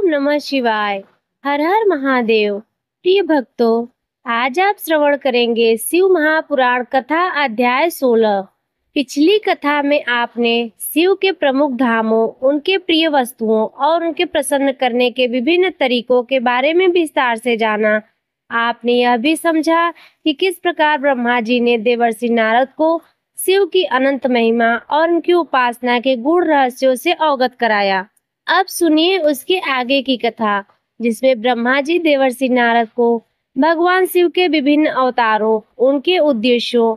ओम नमः शिवाय। हर हर महादेव। प्रिय भक्तों, आज आप श्रवण करेंगे शिव महापुराण कथा अध्याय 16। पिछली कथा में आपने शिव के प्रमुख धामों, उनके प्रिय वस्तुओं और उनके प्रसन्न करने के विभिन्न तरीकों के बारे में विस्तार से जाना। आपने यह भी समझा कि किस प्रकार ब्रह्मा जी ने देवर्षि नारद को शिव की अनंत महिमा और उनकी उपासना के गूढ़ रहस्यों से अवगत कराया। अब सुनिए उसके आगे की कथा, जिसमें ब्रह्मा जी देवर्षि नारद को भगवान शिव के विभिन्न अवतारों, उनके उद्देश्यों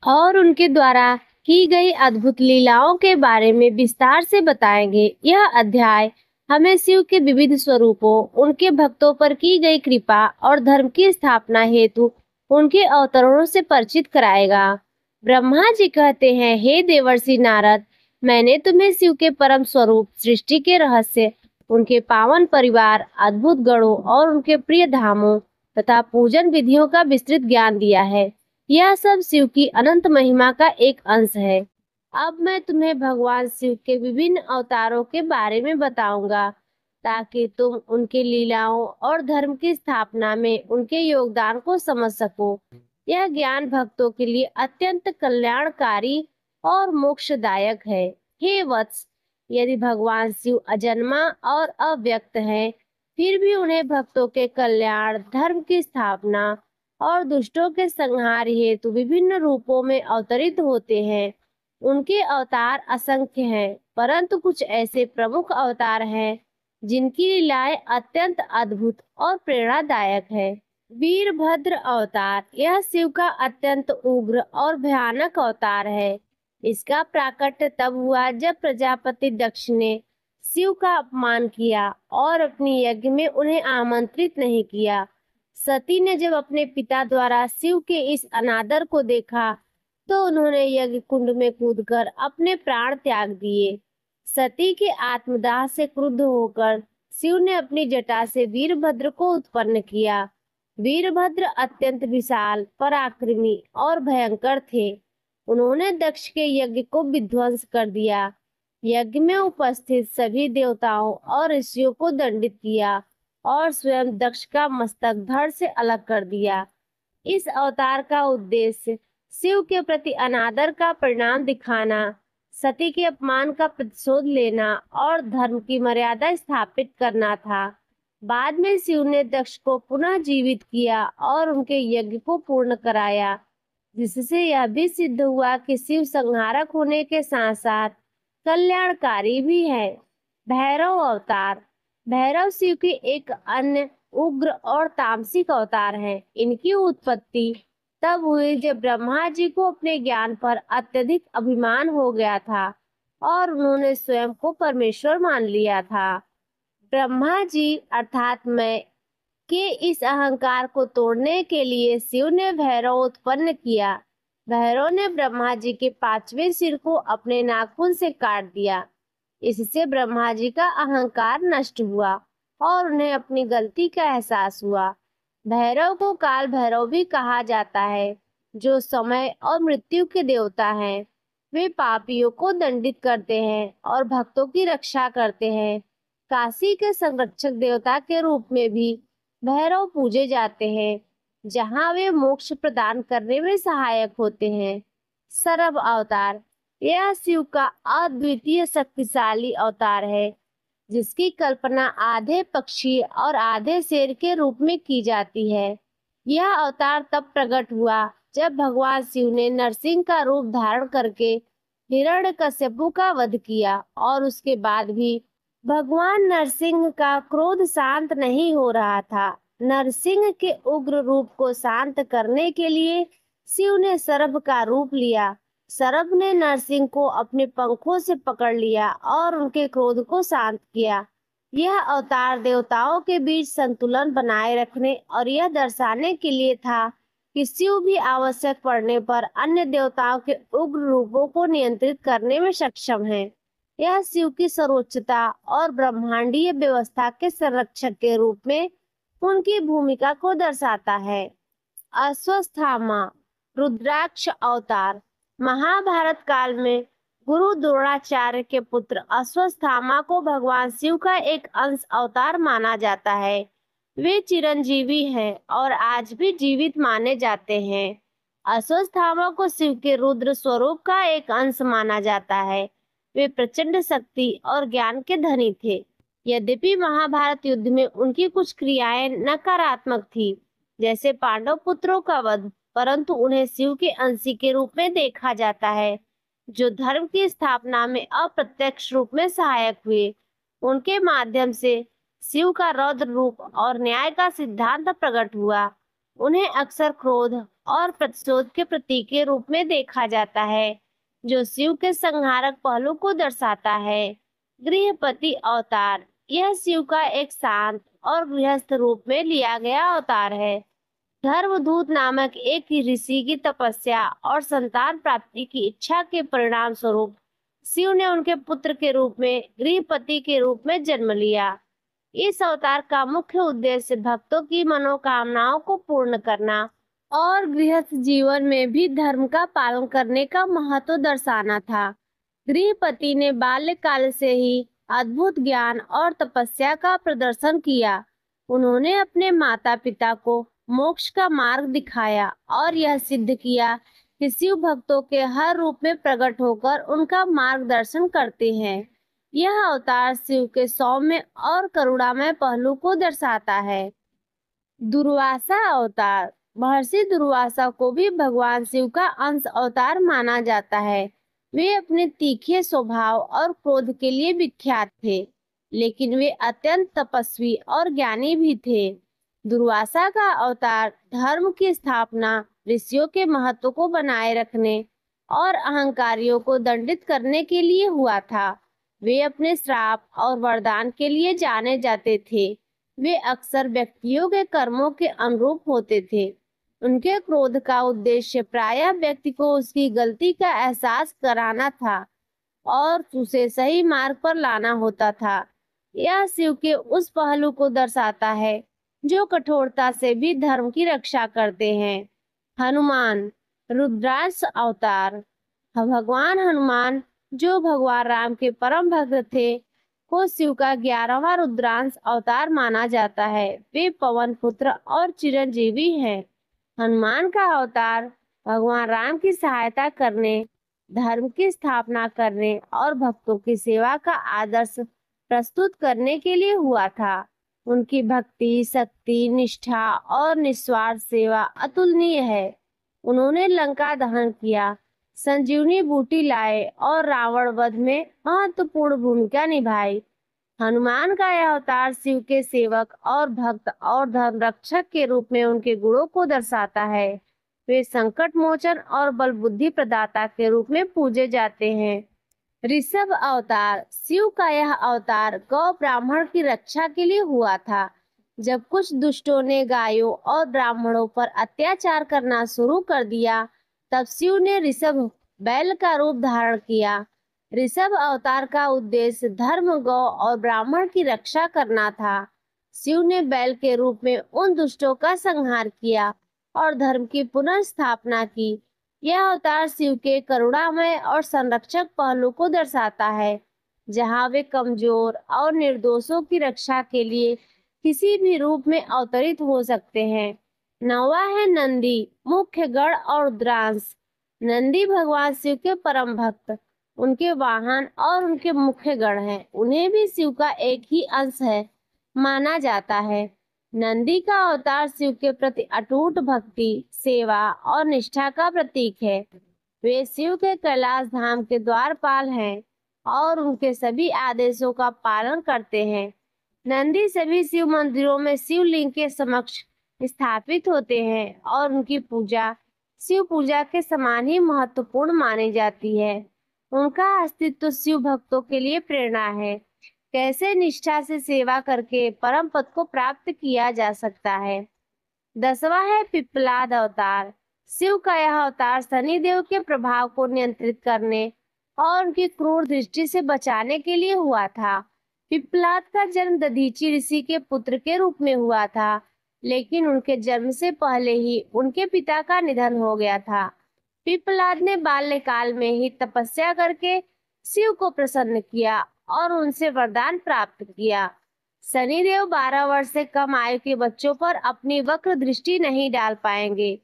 और उनके द्वारा की गई अद्भुत लीलाओं के बारे में विस्तार से बताएंगे। यह अध्याय हमें शिव के विविध स्वरूपों, उनके भक्तों पर की गई कृपा और धर्म की स्थापना हेतु उनके अवतरणों से परिचित कराएगा। ब्रह्मा जी कहते हैं, हे देवर्षि नारद, मैंने तुम्हें शिव के परम स्वरूप, सृष्टि के रहस्य, उनके पावन परिवार, अद्भुत गणों और उनके प्रिय धामों तथा पूजन विधियों का विस्तृत ज्ञान दिया है। यह सब शिव की अनंत महिमा का एक अंश है। अब मैं तुम्हें भगवान शिव के विभिन्न अवतारों के बारे में बताऊंगा, ताकि तुम उनके लीलाओं और धर्म की स्थापना में उनके योगदान को समझ सको। यह ज्ञान भक्तों के लिए अत्यंत कल्याणकारी और मोक्षदायक है। हे वत्स, यदि भगवान शिव अजन्मा और अव्यक्त हैं, फिर भी उन्हें भक्तों के कल्याण, धर्म की स्थापना और दुष्टों के संहार हेतु विभिन्न रूपों में अवतरित होते हैं। उनके अवतार असंख्य हैं, परंतु कुछ ऐसे प्रमुख अवतार हैं जिनकी लीलाएं अत्यंत अद्भुत और प्रेरणादायक है। वीरभद्र अवतार, यह शिव का अत्यंत उग्र और भयानक अवतार है। इसका प्राकट्य तब हुआ जब प्रजापति दक्ष ने शिव का अपमान किया और अपनी यज्ञ में उन्हें आमंत्रित नहीं किया। सती ने जब अपने पिता द्वारा शिव के इस अनादर को देखा, तो उन्होंने यज्ञ कुंड में कूदकर अपने प्राण त्याग दिए। सती के आत्मदाह से क्रुद्ध होकर शिव ने अपनी जटा से वीरभद्र को उत्पन्न किया। वीरभद्र अत्यंत विशाल, पराक्रमी और भयंकर थे। उन्होंने दक्ष के यज्ञ को विध्वंस कर दिया, यज्ञ में उपस्थित सभी देवताओं और ऋषियों को दंडित किया और स्वयं दक्ष का मस्तक धड़ से अलग कर दिया। इस अवतार का उद्देश्य शिव के प्रति अनादर का परिणाम दिखाना, सती के अपमान का प्रतिशोध लेना और धर्म की मर्यादा स्थापित करना था। बाद में शिव ने दक्ष को पुनः जीवित किया और उनके यज्ञ को पूर्ण कराया, जिससे यह भी सिद्ध हुआ कि शिव संहारक होने के साथ साथ कल्याणकारी भी है। भैरव अवतार, भैरव शिव की एक अन्य उग्र और तामसिक अवतार है। इनकी उत्पत्ति तब हुई जब ब्रह्मा जी को अपने ज्ञान पर अत्यधिक अभिमान हो गया था और उन्होंने स्वयं को परमेश्वर मान लिया था। ब्रह्मा जी अर्थात मैं के इस अहंकार को तोड़ने के लिए शिव ने भैरव उत्पन्न किया। भैरव ने ब्रह्मा जी के 5वें सिर को अपने नाखून से काट दिया। इससे ब्रह्मा जी का अहंकार नष्ट हुआ और उन्हें अपनी गलती का एहसास हुआ। भैरव को काल भैरव भी कहा जाता है, जो समय और मृत्यु के देवता हैं। वे पापियों को दंडित करते हैं और भक्तों की रक्षा करते हैं। काशी के संरक्षक देवता के रूप में भी भैरव पूजे जाते हैं, जहाँ वे मोक्ष प्रदान करने में सहायक होते हैं। सरभ अवतार, यह शिव का अद्वितीय शक्तिशाली अवतार है, जिसकी कल्पना आधे पक्षी और आधे शेर के रूप में की जाती है। यह अवतार तब प्रकट हुआ जब भगवान शिव ने नरसिंह का रूप धारण करके हिरण्यकश्यपु का वध किया, और उसके बाद भी भगवान नरसिंह का क्रोध शांत नहीं हो रहा था। नरसिंह के उग्र रूप को शांत करने के लिए शिव ने सर्प का रूप लिया। सर्प ने नरसिंह को अपने पंखों से पकड़ लिया और उनके क्रोध को शांत किया। यह अवतार देवताओं के बीच संतुलन बनाए रखने और यह दर्शाने के लिए था कि शिव भी आवश्यक पड़ने पर अन्य देवताओं के उग्र रूपों को नियंत्रित करने में सक्षम है। यह शिव की सर्वोच्चता और ब्रह्मांडीय व्यवस्था के संरक्षक के रूप में उनकी भूमिका को दर्शाता है। अश्वत्थामा रुद्राक्ष अवतार, महाभारत काल में गुरु द्रोणाचार्य के पुत्र अश्वत्थामा को भगवान शिव का एक अंश अवतार माना जाता है। वे चिरंजीवी हैं और आज भी जीवित माने जाते हैं। अश्वत्थामा को शिव के रुद्र स्वरूप का एक अंश माना जाता है। वे प्रचंड शक्ति और ज्ञान के धनी थे। यद्यपि महाभारत युद्ध में उनकी कुछ क्रियाएं नकारात्मक थी, जैसे पांडव पुत्रों का वध, परंतु उन्हें शिव के अंशी के रूप में देखा जाता है, जो धर्म की स्थापना में अप्रत्यक्ष रूप में सहायक हुए। उनके माध्यम से शिव का रौद्र रूप और न्याय का सिद्धांत प्रकट हुआ। उन्हें अक्सर क्रोध और प्रतिशोध के प्रतीक के रूप में देखा जाता है, जो शिव के संहारक पहलू को दर्शाता है। गृहपति अवतार, यह शिव का एक शांत और गृहस्थ रूप में लिया गया अवतार है। धर्मदूत नामक एक ही ऋषि की तपस्या और संतान प्राप्ति की इच्छा के परिणाम स्वरूप शिव ने उनके पुत्र के रूप में गृहपति के रूप में जन्म लिया। इस अवतार का मुख्य उद्देश्य भक्तों की मनोकामनाओं को पूर्ण करना और गृहस्थ जीवन में भी धर्म का पालन करने का महत्व दर्शाना था। गृहपति ने बाल्यकाल से ही अद्भुत ज्ञान और तपस्या का प्रदर्शन किया। उन्होंने अपने माता पिता को मोक्ष का मार्ग दिखाया और यह सिद्ध किया कि शिव भक्तों के हर रूप में प्रकट होकर उनका मार्गदर्शन करते हैं। यह अवतार शिव के सौम्य और करुणामय पहलू को दर्शाता है। दुर्वासा अवतार, महर्षि दुर्वासा को भी भगवान शिव का अंश अवतार माना जाता है। वे अपने तीखे स्वभाव और क्रोध के लिए विख्यात थे, लेकिन वे अत्यंत तपस्वी और ज्ञानी भी थे। दुर्वासा का अवतार धर्म की स्थापना, ऋषियों के महत्व को बनाए रखने और अहंकारियों को दंडित करने के लिए हुआ था। वे अपने श्राप और वरदान के लिए जाने जाते थे। वे अक्सर व्यक्तियों के कर्मों के अनुरूप होते थे। उनके क्रोध का उद्देश्य प्रायः व्यक्ति को उसकी गलती का एहसास कराना था और उसे सही मार्ग पर लाना होता था। यह शिव के उस पहलू को दर्शाता है जो कठोरता से भी धर्म की रक्षा करते हैं। हनुमान, रुद्राक्ष अवतार, भगवान हनुमान, जो भगवान राम के परम भक्त थे, को शिव का 11वां रुद्रांश अवतार माना जाता है। वे पवन पुत्र और चिरंजीवी हैं। हनुमान का अवतार भगवान राम की सहायता करने, धर्म की स्थापना करने और भक्तों की सेवा का आदर्श प्रस्तुत करने के लिए हुआ था। उनकी भक्ति, शक्ति, निष्ठा और निस्वार्थ सेवा अतुलनीय है। उन्होंने लंका दहन किया, संजीवनी बूटी लाए और रावण वध में महत्वपूर्ण भूमिका निभाई। हनुमान का यह अवतार शिव के सेवक और भक्त और धर्म रक्षक के रूप में उनके गुणों को दर्शाता है। वे संकट मोचन और बल बुद्धि प्रदाता के रूप में पूजे जाते हैं। ऋषभ अवतार, शिव का यह अवतार गौ ब्राह्मण की रक्षा के लिए हुआ था। जब कुछ दुष्टों ने गायों और ब्राह्मणों पर अत्याचार करना शुरू कर दिया, तब शिव ने ऋषभ बैल का रूप धारण किया। ऋषभ अवतार का उद्देश्य धर्म, गौ और ब्राह्मण की रक्षा करना था। शिव ने बैल के रूप में उन दुष्टों का संहार किया और धर्म की पुनर्स्थापना की। यह अवतार शिव के करुणामय और संरक्षक पहलू को दर्शाता है, जहाँ वे कमजोर और निर्दोषों की रक्षा के लिए किसी भी रूप में अवतरित हो सकते हैं। 9वां है नंदी, मुख्य गण और रुद्रांश। नंदी भगवान शिव के परम भक्त, उनके वाहन और उनके मुख्य गण हैं। उन्हें भी शिव का एक ही अंश है माना जाता है। नंदी का अवतार शिव के प्रति अटूट भक्ति, सेवा और निष्ठा का प्रतीक है। वे शिव के कैलाश धाम के द्वारपाल हैं और उनके सभी आदेशों का पालन करते हैं। नंदी सभी शिव मंदिरों में शिवलिंग के समक्ष स्थापित होते हैं और उनकी पूजा शिव पूजा के समान ही महत्वपूर्ण मानी जाती है। उनका अस्तित्व शिव भक्तों के लिए प्रेरणा है, कैसे निष्ठा से सेवा करके परम पद को प्राप्त किया जा सकता है। 10वां है पिप्पलाद अवतार। शिव का यह अवतार शनिदेव के प्रभाव को नियंत्रित करने और उनकी क्रूर दृष्टि से बचाने के लिए हुआ था। पिप्पलाद का जन्म दधीचि ऋषि के पुत्र के रूप में हुआ था, लेकिन उनके जन्म से पहले ही उनके पिता का निधन हो गया था। पिप्पलाद ने बाल्यकाल में ही तपस्या करके शिव को प्रसन्न किया और उनसे वरदान प्राप्त किया। शनिदेव 12 वर्ष से कम आयु के बच्चों पर अपनी वक्र दृष्टि नहीं डाल पाएंगे।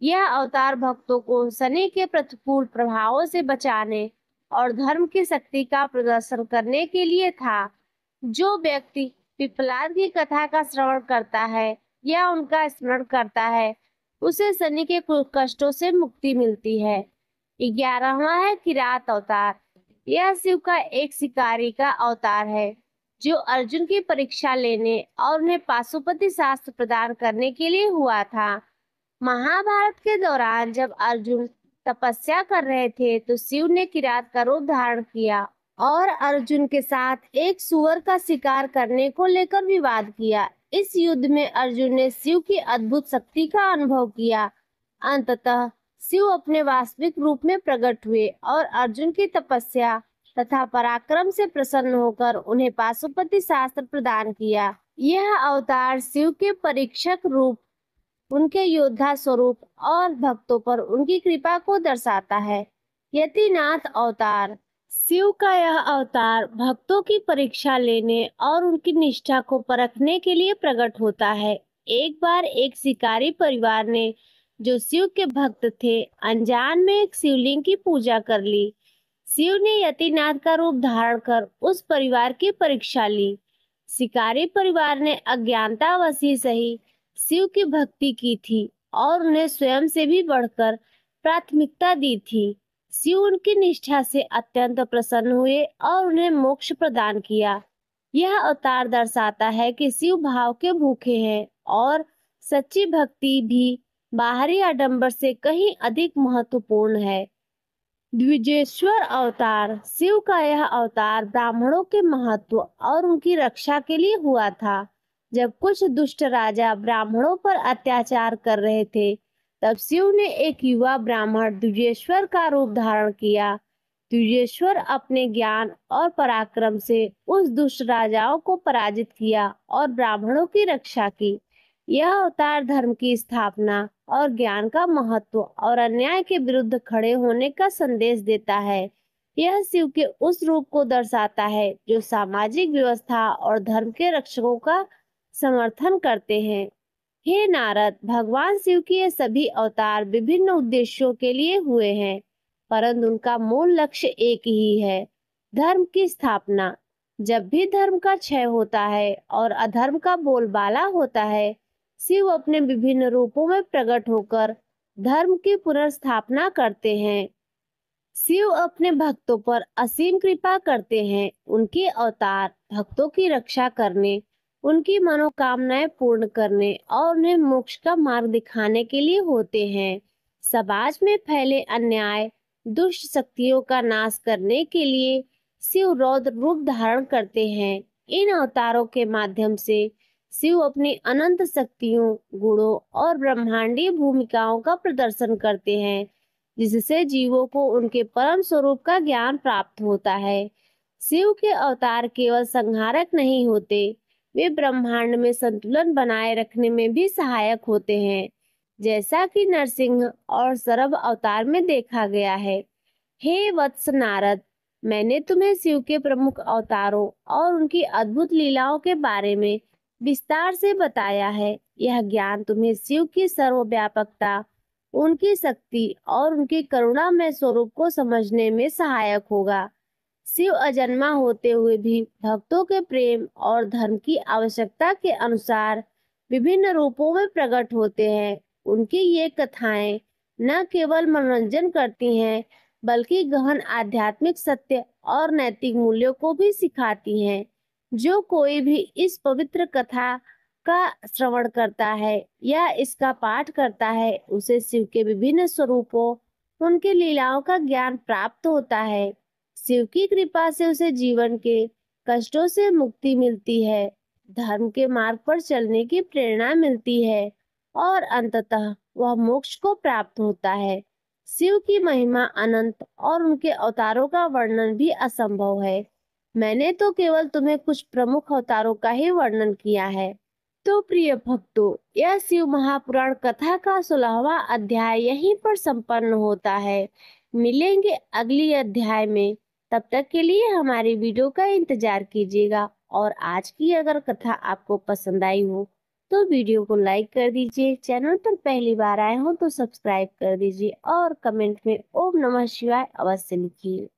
यह अवतार भक्तों को शनि के प्रतिकूल प्रभावों से बचाने और धर्म की शक्ति का प्रदर्शन करने के लिए था। जो व्यक्ति पिप्पलाद की कथा का श्रवण करता है या उनका स्मरण करता है, उसे शनि के कष्टों से मुक्ति मिलती है। 11वां है किरात अवतार। यह शिव का एक शिकारी का अवतार है जो अर्जुन की परीक्षा लेने और उन्हें पाशुपति शास्त्र प्रदान करने के लिए हुआ था। महाभारत के दौरान जब अर्जुन तपस्या कर रहे थे तो शिव ने किरात का रूप धारण किया और अर्जुन के साथ एक सूअर का शिकार करने को लेकर विवाद किया। इस युद्ध में अर्जुन ने शिव की अद्भुत शक्ति का अनुभव किया। अंततः शिव अपने वास्तविक रूप में प्रकट हुए और अर्जुन की तपस्या तथा पराक्रम से प्रसन्न होकर उन्हें पाशुपति शास्त्र प्रदान किया। यह अवतार शिव के परीक्षक रूप, उनके योद्धा स्वरूप और भक्तों पर उनकी कृपा को दर्शाता है। यतिनाथ अवतार। शिव का यह अवतार भक्तों की परीक्षा लेने और उनकी निष्ठा को परखने के लिए प्रकट होता है। एक बार एक शिकारी परिवार ने, जो शिव के भक्त थे, अनजान में एक शिवलिंग की पूजा कर ली। शिव ने यतिनाथ का रूप धारण कर उस परिवार की परीक्षा ली। शिकारी परिवार ने अज्ञानतावशी सही शिव की भक्ति की थी और उन्हें स्वयं से भी बढ़कर प्राथमिकता दी थी। शिव उनकी निष्ठा से अत्यंत प्रसन्न हुए और उन्हें मोक्ष प्रदान किया। यह अवतार दर्शाता है कि शिव भाव के भूखे हैं और सच्ची भक्ति भी बाहरी आडंबर से कहीं अधिक महत्वपूर्ण है। द्विजेश्वर अवतार। शिव का यह अवतार ब्राह्मणों के महत्व और उनकी रक्षा के लिए हुआ था। जब कुछ दुष्ट राजा ब्राह्मणों पर अत्याचार कर रहे थे, तब शिव ने एक युवा ब्राह्मण द्विजेश्वर का रूप धारण किया। द्विजेश्वर अपने ज्ञान और पराक्रम से उस दुष्ट राजाओं को पराजित किया और ब्राह्मणों की रक्षा की। यह अवतार धर्म की स्थापना और ज्ञान का महत्व और अन्याय के विरुद्ध खड़े होने का संदेश देता है। यह शिव के उस रूप को दर्शाता है जो सामाजिक व्यवस्था और धर्म के रक्षकों का समर्थन करते हैं। हे नारद, भगवान शिव के ये सभी अवतार विभिन्न उद्देश्यों के लिए हुए हैं, परंतु उनका मूल लक्ष्य एक ही है, धर्म की स्थापना। जब भी धर्म का क्षय होता है और अधर्म का बोलबाला होता है, शिव अपने विभिन्न रूपों में प्रकट होकर धर्म की पुनर्स्थापना करते हैं। शिव अपने भक्तों पर असीम कृपा करते हैं। उनके अवतार भक्तों की रक्षा करने, उनकी मनोकामनाएं पूर्ण करने और उन्हें मोक्ष का मार्ग दिखाने के लिए होते हैं। समाज में फैले अन्याय, दुष्ट शक्तियों का नाश करने के लिए शिव रौद्र रूप धारण करते हैं। इन अवतारों के माध्यम से शिव अपनी अनंत शक्तियों, गुणों और ब्रह्मांडीय भूमिकाओं का प्रदर्शन करते हैं, जिससे जीवों को उनके परम स्वरूप का ज्ञान प्राप्त होता है। शिव के अवतार केवल संहारक नहीं होते, वे ब्रह्मांड में संतुलन बनाए रखने में भी सहायक होते हैं, जैसा कि नरसिंह और सरभ अवतार में देखा गया है। हे वत्स नारद, मैंने तुम्हें शिव के प्रमुख अवतारों और उनकी अद्भुत लीलाओं के बारे में विस्तार से बताया है। यह ज्ञान तुम्हें शिव की सर्वव्यापकता, उनकी शक्ति और उनकी करुणामय स्वरूप को समझने में सहायक होगा। शिव अजन्मा होते हुए भी भक्तों के प्रेम और धर्म की आवश्यकता के अनुसार विभिन्न रूपों में प्रकट होते हैं। उनकी ये कथाएं न केवल मनोरंजन करती हैं, बल्कि गहन आध्यात्मिक सत्य और नैतिक मूल्यों को भी सिखाती हैं। जो कोई भी इस पवित्र कथा का श्रवण करता है या इसका पाठ करता है, उसे शिव के विभिन्न स्वरूपों, उनके लीलाओं का ज्ञान प्राप्त होता है। शिव की कृपा से उसे जीवन के कष्टों से मुक्ति मिलती है, धर्म के मार्ग पर चलने की प्रेरणा मिलती है और अंततः वह मोक्ष को प्राप्त होता है। शिव की महिमा अनंत और उनके अवतारों का वर्णन भी असंभव है। मैंने तो केवल तुम्हें कुछ प्रमुख अवतारों का ही वर्णन किया है। तो प्रिय भक्तों, यह शिव महापुराण कथा का 16वां अध्याय यहीं पर संपन्न होता है। मिलेंगे अगली अध्याय में। तब तक के लिए हमारी वीडियो का इंतजार कीजिएगा। और आज की अगर कथा आपको पसंद आई हो तो वीडियो को लाइक कर दीजिए, चैनल पर पहली बार आए हो तो सब्सक्राइब कर दीजिए और कमेंट में ओम नमः शिवाय अवश्य लिखिए।